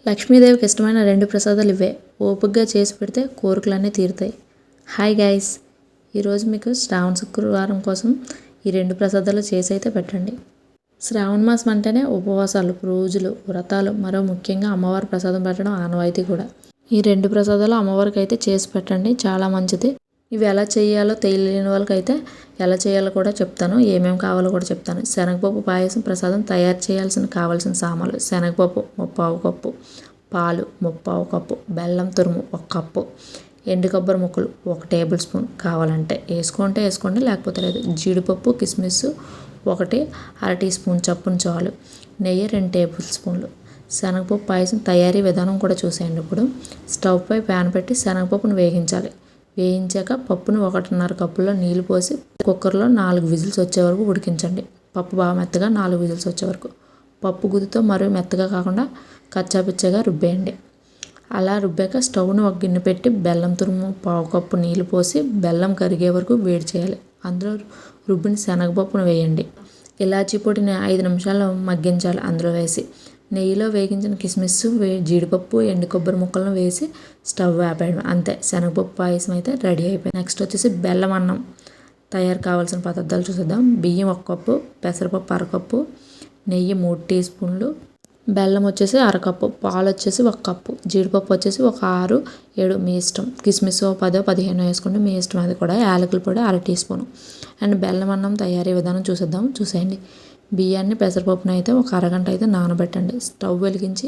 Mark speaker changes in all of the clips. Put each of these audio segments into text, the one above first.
Speaker 1: లక్ష్మీదేవికి ఇష్టమైన 2 ప్రసాదాలు ఇవే. ఓపికగా చేసి పెడితే కోరికలన్నీ తీరుతాయి. హాయ్ గైస్, ఈరోజు మీకు శ్రావణ శుక్రవారం కోసం ఈ 2 ప్రసాదాలు చేసి అయితే పెట్టండి. శ్రావణ మాసం అంటేనే ఉపవాసాలు, పూజలు, వ్రతాలు, మరో ముఖ్యంగా అమ్మవారి ప్రసాదం పెట్టడం ఆనవాయితీ కూడా. ఈ 2 ప్రసాదాలు అమ్మవారికి అయితే చేసి పెట్టండి, చాలా మంచిది. ఇవి ఎలా చేయాలో తెలియని వాళ్ళకైతే ఎలా చేయాలో కూడా చెప్తాను, ఏమేమి కావాలో కూడా చెప్తాను. శనగపప్పు పాయసం ప్రసాదం తయారు చేయాల్సిన కావాల్సిన సామాన్లు: శనగపప్పు 3/4 కప్పు, పాలు 3/4 కప్పు, బెల్లం తురుము 1 కప్పు, ఎండు కొబ్బరి ముక్కలు 1 టేబుల్ స్పూన్, కావాలంటే వేసుకుంటే వేసుకోండి, లేకపోతే లేదు. జీడిపప్పు, కిస్మిస్ 1 అర టీ స్పూన్ చప్పున చాలు. నెయ్యి 2 టేబుల్ స్పూన్లు. శనగపప్పు పాయసం తయారీ విధానం కూడా చూసేయండి. ఇప్పుడు స్టవ్ పై ప్యాన్ పెట్టి శనగపప్పును వేగించాలి. వేయించాక పప్పును 1.5 కప్పులో నీళ్లు పోసి కుక్కర్లో 4 విజిల్స్ వచ్చే వరకు ఉడికించండి. పప్పు బాగా మెత్తగా 4 విజిల్స్ వచ్చే వరకు. పప్పు గుదితో మరీ మెత్తగా కాకుండా కచ్చాపిచ్చగా రుబ్బేయండి. అలా రుబ్బాక స్టవ్ను ఒక గిన్నె పెట్టి బెల్లం తురుము 1/4 కప్పు నీళ్లు పోసి బెల్లం కరిగే వరకు వేడి చేయాలి. అందులో రుబ్బిన శనగపప్పును వేయండి. ఇలాచీ పొడిని 5 నిమిషాలు మగ్గించాలి. అందులో వేసి నెయ్యిలో వేగించిన కిస్మిస్, జీడిపప్పు, ఎండు కొబ్బరి ముక్కలను వేసి స్టవ్ ఆపేయడం. అంతే, శనగపప్పు పాయసం అయితే రెడీ అయిపోయింది. నెక్స్ట్ వచ్చేసి బెల్లం అన్నం తయారు కావాల్సిన పదార్థాలు చూసేద్దాం. బియ్యం 1 కప్పు, పెసరపప్పు 1/2 కప్పు, నెయ్యి 3 టీ స్పూన్లు, బెల్లం వచ్చేసి 1/2 కప్పు, పాలు వచ్చేసి 1 కప్పు, జీడిపప్పు వచ్చేసి ఒక 6-7 మీ ఇష్టం, కిస్మిస్ 10-15 వేసుకుంటే మీ ఇష్టం. అది కూడా యాలకుల పొడి 1/2 టీ స్పూన్. అండ్ బెల్లం అన్నం తయారీ విధానం చూసేయండి. బియ్యాన్ని, పెసరపప్పును అయితే ఒక అరగంట అయితే నానబెట్టండి. స్టవ్ వెలిగించి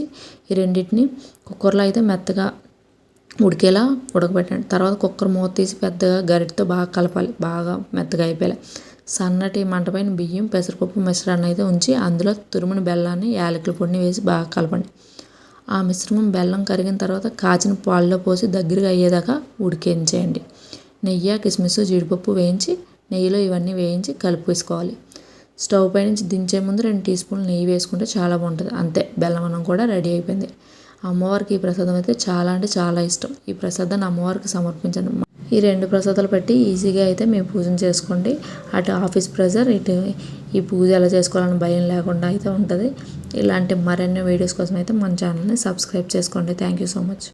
Speaker 1: ఈ రెండింటిని కుక్కర్లో అయితే మెత్తగా ఉడికేలా ఉడకబెట్టండి. తర్వాత కుక్కర్ మూత తీసి పెద్దగా గరిటతో బాగా కలపాలి. బాగా మెత్తగా అయిపోయాలి. సన్నటి మంటపైన బియ్యం, పెసరపప్పు మిశ్రమాన్ని అయితే ఉంచి అందులో తురిమిన బెల్లాన్ని, యాలకుల పొడిని వేసి బాగా కలపండి. ఆ మిశ్రమం బెల్లం కరిగిన తర్వాత కాచిన పాలలో పోసి దగ్గరగా అయ్యేదాకా ఉడికించేయండి. నెయ్యి, కిస్మిస్, జీడిపప్పు వేయించి నెయ్యిలో ఇవన్నీ వేయించి కలిపేసుకోవాలి. స్టవ్ పై నుంచి దించే ముందు 2 టీ స్పూన్లు నెయ్యి వేసుకుంటే చాలా బాగుంటుంది. అంతే, బెల్లం అన్నం కూడా రెడీ అయిపోయింది. అమ్మవారికి ఈ ప్రసాదం అయితే చాలా అంటే చాలా ఇష్టం. ఈ ప్రసాదాన్ని అమ్మవారికి సమర్పించండి. ఈ 2 ప్రసాదాలు పెట్టి ఈజీగా అయితే మీరు పూజను చేసుకోండి. అటు ఆఫీస్ ప్రెజర్, ఇటు ఈ పూజ ఎలా చేసుకోవాలని భయం లేకుండా అయితే ఉంటుంది. ఇలాంటి మరిన్ని వీడియోస్ కోసం అయితే మన ఛానల్ని సబ్స్క్రైబ్ చేసుకోండి. Thank you so much.